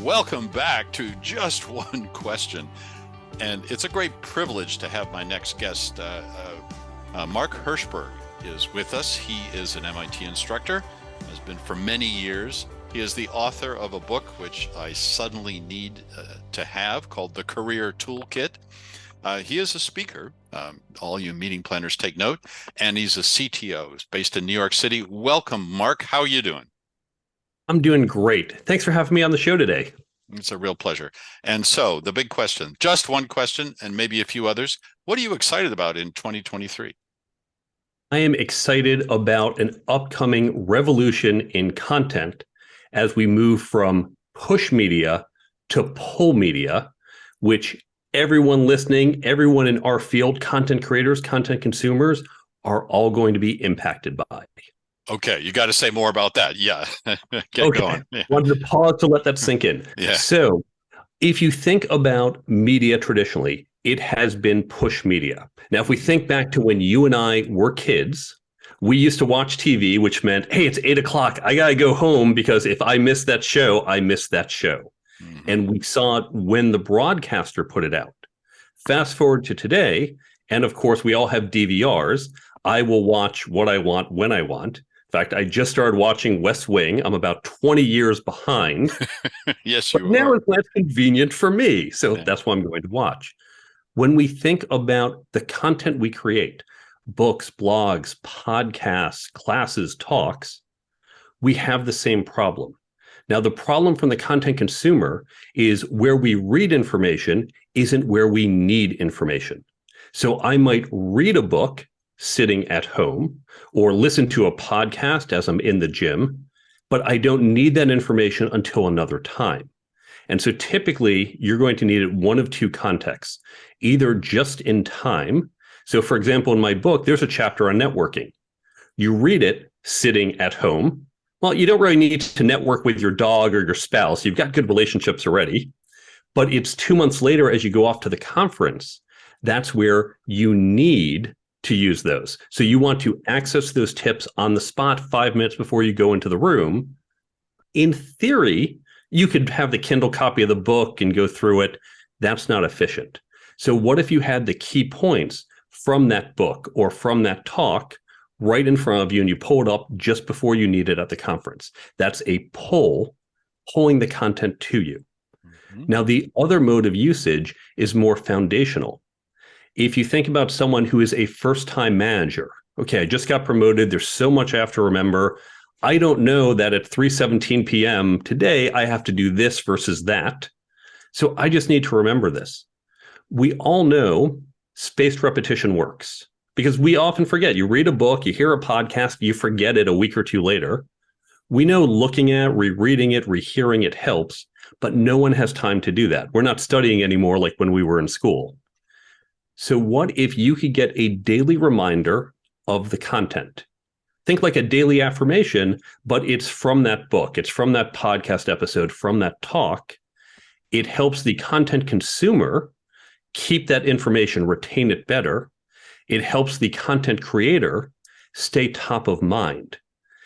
Welcome back to Just One Question. And it's a great privilege to have my next guest. Mark Herschberg is with us. He is an MIT instructor, has been for many years. He is the author of a book which I suddenly need to have called the Career Toolkit. He is a speaker. All you meeting planners take note. And he's a CTO. He's based in New York City. Welcome, Mark. How are you doing? I'm doing great. Thanks for having me on the show today. It's a real pleasure. And so the big question, just one question and maybe a few others. What are you excited about in 2023? I am excited about an upcoming revolution in content as we move from push media to pull media, which everyone listening, everyone in our field, content creators, content consumers, are all going to be impacted by. Okay, you got to say more about that. Yeah, get going. Yeah. Wanted to pause to let that sink in. Yeah. So if you think about media traditionally, it has been push media. Now, if we think back to when you and I were kids, we used to watch TV, which meant, hey, it's 8 o'clock. I got to go home because if I miss that show, I miss that show. Mm-hmm. And we saw it when the broadcaster put it out. Fast forward to today, and of course, we all have DVRs. I will watch what I want when I want. In fact, I just started watching West Wing. I'm about 20 years behind. Yes, you are. Now it's less convenient for me. So that's what I'm going to watch. When we think about the content we create, books, blogs, podcasts, classes, talks, we have the same problem. Now, the problem from the content consumer is where we read information isn't where we need information. So I might read a book sitting at home or listen to a podcast as I'm in the gym, but I don't need that information until another time. And so typically you're going to need it one of two contexts, either just in time. So for example, in my book, there's a chapter on networking. You read it sitting at home. Well, you don't really need to network with your dog or your spouse. You've got good relationships already, but it's 2 months later as you go off to the conference, that's where you need to use those. So you want to access those tips on the spot 5 minutes before you go into the room. In theory, you could have the Kindle copy of the book and go through it. That's not efficient. So what if you had the key points from that book or from that talk right in front of you and you pull it up just before you need it at the conference? That's a pulling the content to you. Mm-hmm. Now, the other mode of usage is more foundational. If you think about someone who is a first-time manager, okay, I just got promoted. There's so much I have to remember. I don't know that at 3:17 p.m. today, I have to do this versus that. So I just need to remember this. We all know spaced repetition works because we often forget. You read a book, you hear a podcast, you forget it a week or two later. We know looking at, rereading it, rehearing it helps, but no one has time to do that. We're not studying anymore like when we were in school. So what if you could get a daily reminder of the content? Think like a daily affirmation, but it's from that book. It's from that podcast episode, from that talk. It helps the content consumer keep that information, retain it better. It helps the content creator stay top of mind.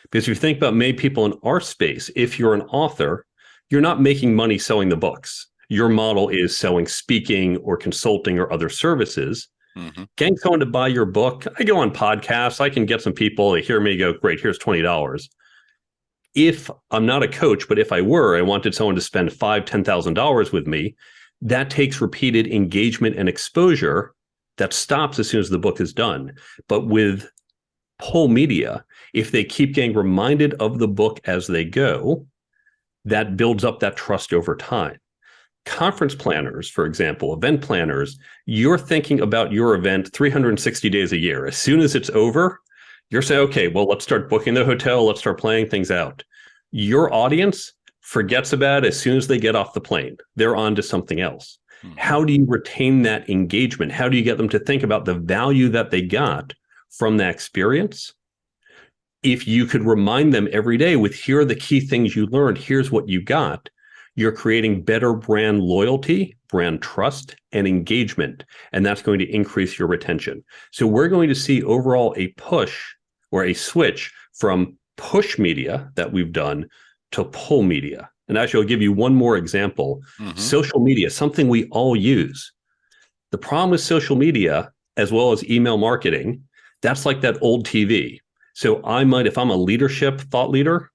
Because if you think about many people in our space, if you're an author, you're not making money selling the books. Your model is selling speaking or consulting or other services. Mm-hmm. Getting someone to buy your book, I go on podcasts, I can get some people to hear me go, great, here's $20. If I'm not a coach, but if I were, I wanted someone to spend $5,000, $10,000 with me, that takes repeated engagement and exposure that stops as soon as the book is done. But with pull media, if they keep getting reminded of the book as they go, that builds up that trust over time. Conference planners, for example, event planners, you're thinking about your event 360 days a year. As soon as it's over, you're saying, okay, well, let's start booking the hotel. Let's start planning things out. Your audience forgets about it as soon as they get off the plane. They're on to something else. Mm-hmm. How do you retain that engagement? How do you get them to think about the value that they got from that experience? If you could remind them every day with, here are the key things you learned, here's what you got, you're creating better brand loyalty, brand trust, and engagement, and that's going to increase your retention. So we're going to see overall a push or a switch from push media that we've done to pull media. And actually, I'll give you one more example. Social media, something we all use. The problem with social media, as well as email marketing, that's like that old TV. So I might, if I'm a leadership thought leader,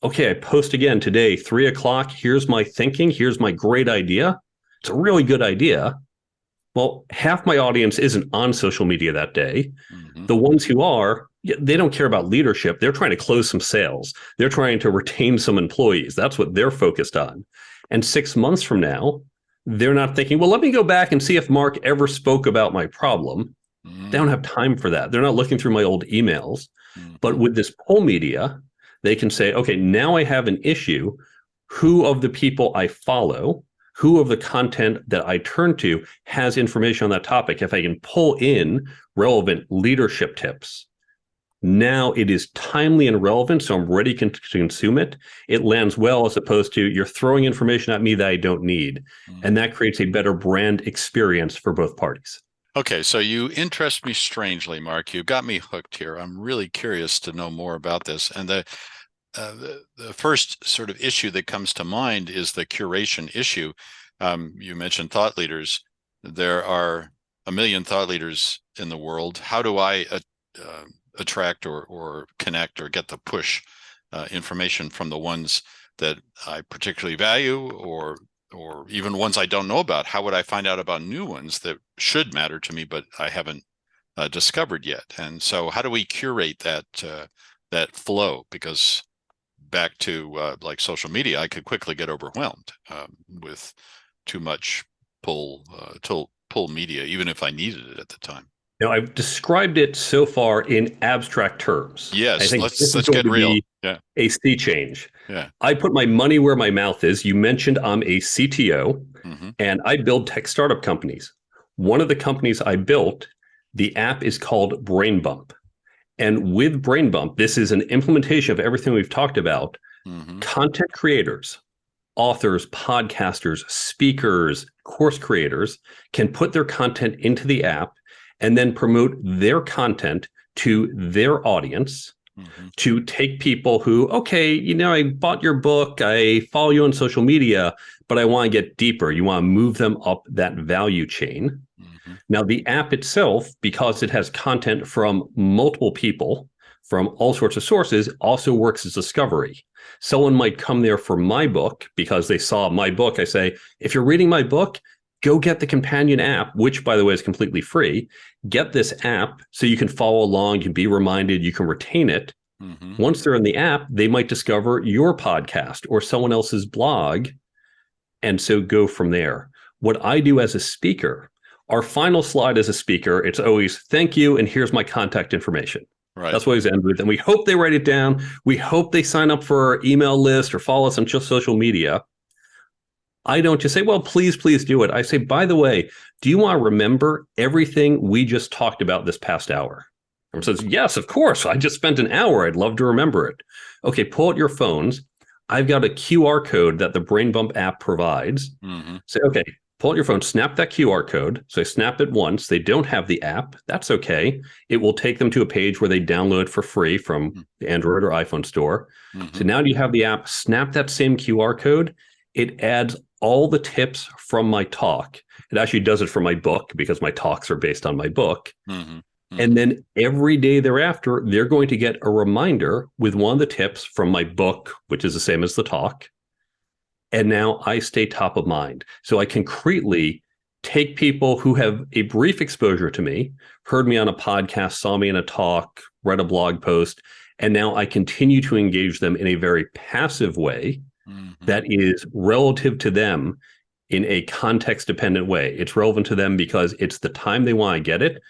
okay, I post again today, 3:00. Here's my thinking. Here's my great idea. It's a really good idea. Well, half my audience isn't on social media that day. The ones who are, they don't care about leadership. They're trying to close some sales. They're trying to retain some employees. That's what they're focused on. And 6 months from now, they're not thinking, well, let me go back and see if Mark ever spoke about my problem. They don't have time for that. They're not looking through my old emails. But with this poll media, they can say, okay, now I have an issue. Who of the people I follow, who of the content that I turn to has information on that topic? If I can pull in relevant leadership tips, now it is timely and relevant, so I'm ready to consume it. It lands well, as opposed to you're throwing information at me that I don't need. And that creates a better brand experience for both parties. Okay, so you interest me strangely, Mark. You got me hooked here. I'm really curious to know more about this. And the first sort of issue that comes to mind is the curation issue. You mentioned thought leaders. There are a million thought leaders in the world. How do I attract or connect or get the push information from the ones that I particularly value, or even ones I don't know about? How would I find out about new ones that should matter to me, but I haven't discovered yet? And so how do we curate that flow? Because back to like social media, I could quickly get overwhelmed with too much pull media, even if I needed it at the time. Now, I've described it so far in abstract terms. Yes, I think let's get real. Yeah, a sea change. Yeah, I put my money where my mouth is. You mentioned I'm a CTO, and I build tech startup companies. One of the companies I built, the app is called Brain Bump. And with Brain Bump, this is an implementation of everything we've talked about. Content creators, authors, podcasters, speakers, course creators can put their content into the app and then promote their content to their audience to take people who, okay, I bought your book, I follow you on social media, but I want to get deeper. You want to move them up that value chain. Now, the app itself, because it has content from multiple people, from all sorts of sources, also works as discovery. Someone might come there for my book because they saw my book. I say, if you're reading my book, go get the companion app, which, by the way, is completely free. Get this app so you can follow along, you can be reminded, you can retain it. Once they're in the app, they might discover your podcast or someone else's blog, and so go from there. What I do as a speaker, our final slide as a speaker, it's always, thank you, and here's my contact information. Right. That's what I end with. And we hope they write it down. We hope they sign up for our email list or follow us on just social media. I don't just say, well, please do it. I say, by the way, do you want to remember everything we just talked about this past hour? Everyone says, yes, of course. I just spent an hour. I'd love to remember it. Okay, pull out your phones. I've got a QR code that the Brain Bump app provides. Say, okay, pull out your phone, snap that QR code. So I snap it once. They don't have the app. That's okay. It will take them to a page where they download for free from the Android or iPhone store. So now you have the app, snap that same QR code. It adds all the tips from my talk. It actually does it for my book because my talks are based on my book. And then every day thereafter, they're going to get a reminder with one of the tips from my book, which is the same as the talk. And now I stay top of mind. So I concretely take people who have a brief exposure to me, heard me on a podcast, saw me in a talk, read a blog post, and now I continue to engage them in a very passive way that is relative to them in a context-dependent way. It's relevant to them because it's the time they want to get it,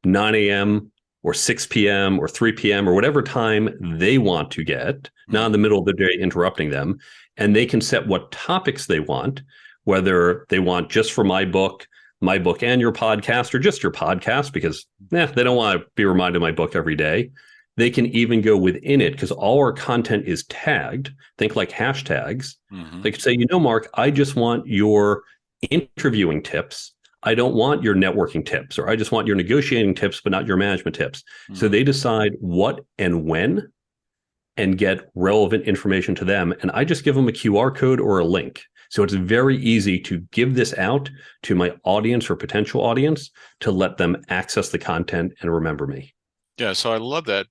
9 a.m. or 6 p.m. or 3 p.m. or whatever time they want to get, not in the middle of the day interrupting them. And they can set what topics they want, whether they want just for my book and your podcast, or just your podcast, because they don't want to be reminded of my book every day. They can even go within it because all our content is tagged. Think like hashtags. They could say, Mark, I just want your interviewing tips. I don't want your networking tips, or I just want your negotiating tips, but not your management tips. So they decide what and when, and get relevant information to them. And I just give them a QR code or a link. So it's very easy to give this out to my audience or potential audience to let them access the content and remember me. Yeah, so I love that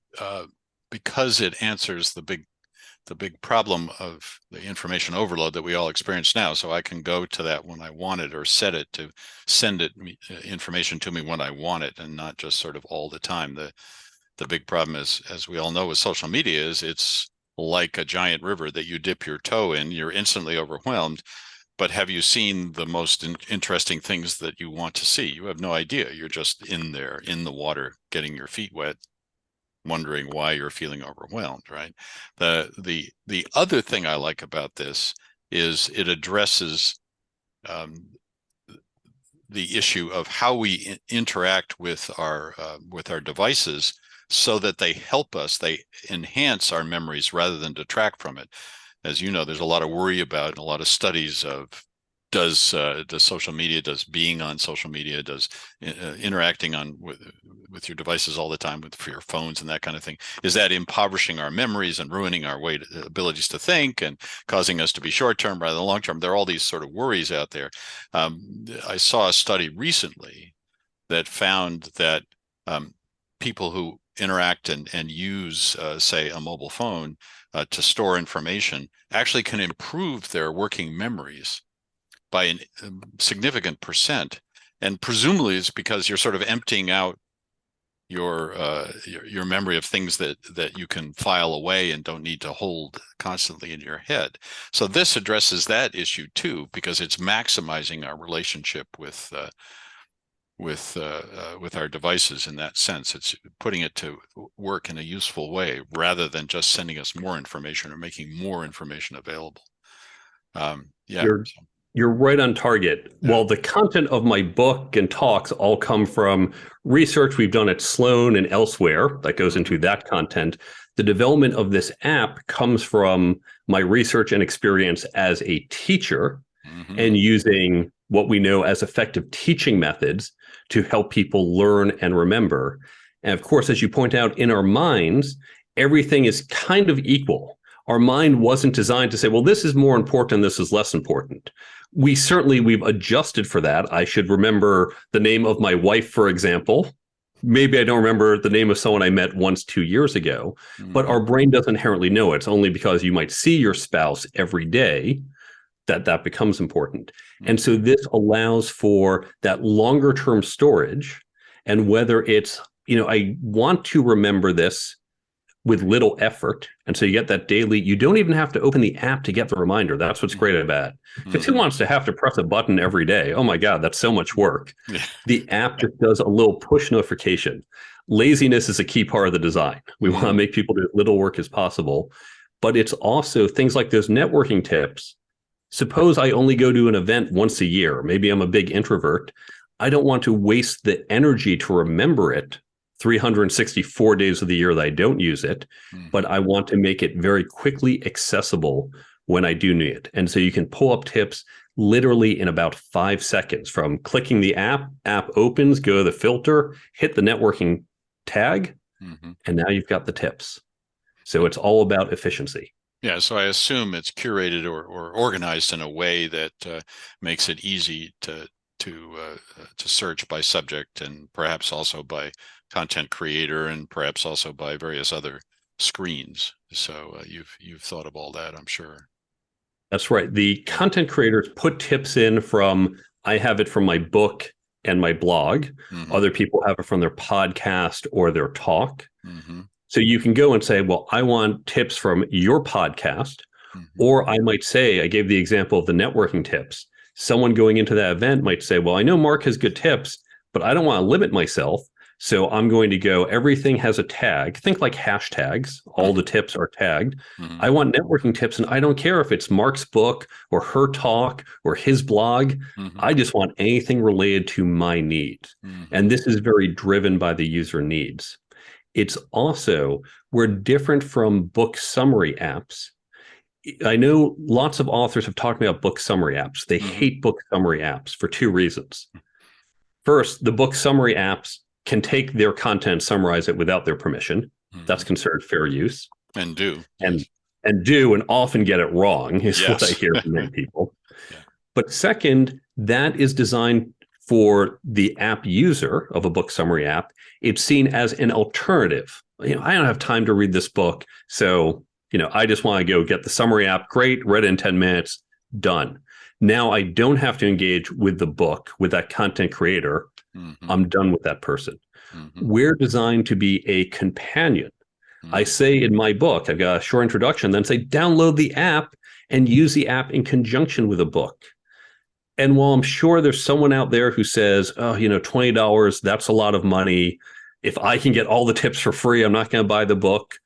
because it answers the big problem of the information overload that we all experience now. So I can go to that when I want it, or set it to send it information to me when I want it, and not just sort of all the time. The big problem is, as we all know with social media, is it's like a giant river that you dip your toe in. You're instantly overwhelmed. But have you seen the most interesting things that you want to see? You have no idea. You're just in there, in the water, getting your feet wet, wondering why you're feeling overwhelmed, right? The other thing I like about this is it addresses the issue of how we interact with our devices, so that they help us, they enhance our memories rather than detract from it. As you know, there's a lot of worry about, and a lot of studies of, does social media, does being on social media, does interacting with your devices all the time, for your phones and that kind of thing, is that impoverishing our memories and ruining our abilities to think, and causing us to be short-term rather than long-term? There are all these sort of worries out there. I saw a study recently that found that people who interact and use, say, a mobile phone to store information, actually can improve their working memories by a significant percent. And presumably it's because you're sort of emptying out your memory of things that you can file away and don't need to hold constantly in your head. So this addresses that issue too, because it's maximizing our relationship with our devices. In that sense, it's putting it to work in a useful way, rather than just sending us more information or making more information available. You're right on target. Yeah. While the content of my book and talks all come from research we've done at Sloan and elsewhere that goes into that content, the development of this app comes from my research and experience as a teacher, and using what we know as effective teaching methods to help people learn and remember. And of course, as you point out, in our minds, everything is kind of equal. Our mind wasn't designed to say, well, this is more important, this is less important. We've adjusted for that. I should remember the name of my wife, for example. Maybe I don't remember the name of someone I met once 2 years ago, but our brain doesn't inherently know it. It's only because you might see your spouse every day that becomes important. And so this allows for that longer term storage. And whether it's, I want to remember this with little effort. And so you get that daily, you don't even have to open the app to get the reminder. That's what's great about it. Because who wants to have to press a button every day? Oh my God, that's so much work. Yeah. The app just does a little push notification. Laziness is a key part of the design. We want to make people do as little work as possible. But it's also things like those networking tips. Suppose I only go to an event once a year. Maybe I'm a big introvert. I don't want to waste the energy to remember it 364 days of the year that I don't use it, but I want to make it very quickly accessible when I do need it. And so you can pull up tips literally in about 5 seconds from clicking the app opens, go to the filter, hit the networking tag, and now you've got the tips. So it's all about efficiency. Yeah, so I assume it's curated or organized in a way that makes it easy to search by subject, and perhaps also by content creator, and perhaps also by various other screens. So you've thought of all that, I'm sure. That's right. The content creators put tips in I have it from my book and my blog. Other people have it from their podcast or their talk. So you can go and say, well, I want tips from your podcast. Or I might say, I gave the example of the networking tips. Someone going into that event might say, well, I know Mark has good tips, but I don't want to limit myself. So I'm going to go, everything has a tag. Think like hashtags. All the tips are tagged. I want networking tips, and I don't care if it's Mark's book or her talk or his blog. I just want anything related to my needs. And this is very driven by the user needs. It's also, we're different from book summary apps. I know lots of authors have talked about book summary apps. They hate book summary apps for 2 reasons. First, the book summary apps can take their content, summarize it without their permission. That's considered fair use. And do. and and do and often get it wrong is what I Yes. hear from many people. Yeah. But second, that is designed for the app user of a book summary app. It's seen as an alternative. I don't have time to read this book, so I just want to go get the summary app. Great, read it in 10 minutes, done. Now I don't have to engage with the book, with that content creator. Mm-hmm. I'm done with that person. Mm-hmm. We're designed to be a companion. Mm-hmm. I say in my book, I've got a short introduction, then say download the app and use the app in conjunction with a book. And while I'm sure there's someone out there who says, oh, $20, that's a lot of money. If I can get all the tips for free, I'm not going to buy the book.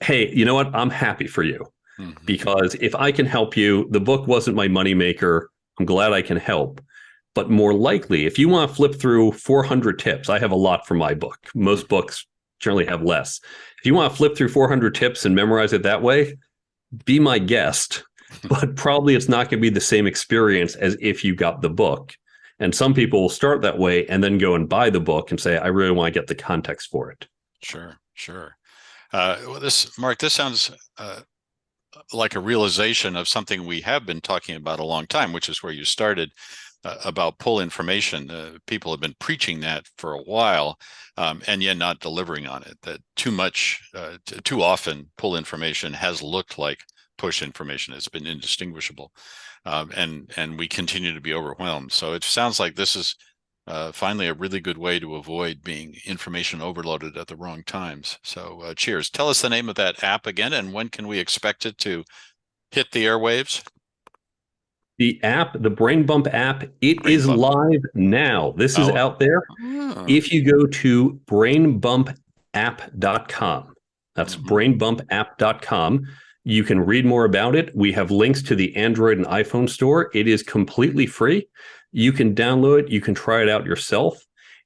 Hey, you know what? I'm happy for you. Mm-hmm. Because if I can help you, the book wasn't my moneymaker. I'm glad I can help. But more likely, if you want to flip through 400 tips, I have a lot for my book. Most books generally have less. If you want to flip through 400 tips and memorize it that way, be my guest. But probably it's not going to be the same experience as if you got the book. And some people will start that way and then go and buy the book and say, I really want to get the context for it. Sure. Mark, this sounds like a realization of something we have been talking about a long time, which is where you started, about pull information. People have been preaching that for a while, and yet not delivering on it. That too often pull information has looked like push information. It's been indistinguishable, and we continue to be overwhelmed. So it sounds like this is finally a really good way to avoid being information overloaded at the wrong times. So cheers. Tell us the name of that app again, and when can we expect it to hit the airwaves? The app, the Brain Bump app, it is live now. This is out there. Oh. If you go to brainbumpapp.com, that's brainbumpapp.com, you can read more about it. We have links to the Android and iPhone store. It is completely free. You can download it. You can try it out yourself.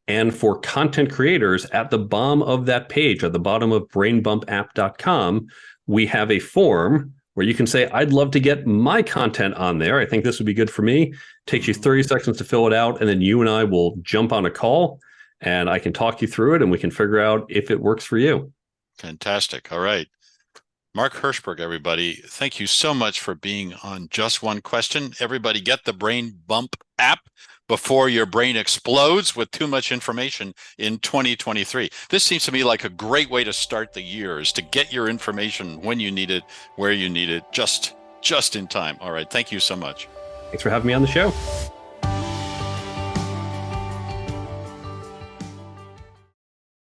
And for content creators, at the bottom of that page, at the bottom of brainbumpapp.com, we have a form where you can say, I'd love to get my content on there. I think this would be good for me. Takes you 30 seconds to fill it out. And then you and I will jump on a call and I can talk you through it and we can figure out if it works for you. Fantastic. All right. Mark Herschberg, everybody, thank you so much for being on Just One Question. Everybody get the Brain Bump app before your brain explodes with too much information in 2023. This seems to me like a great way to start the year, is to get your information when you need it, where you need it, just in time. All right. Thank you so much. Thanks for having me on the show.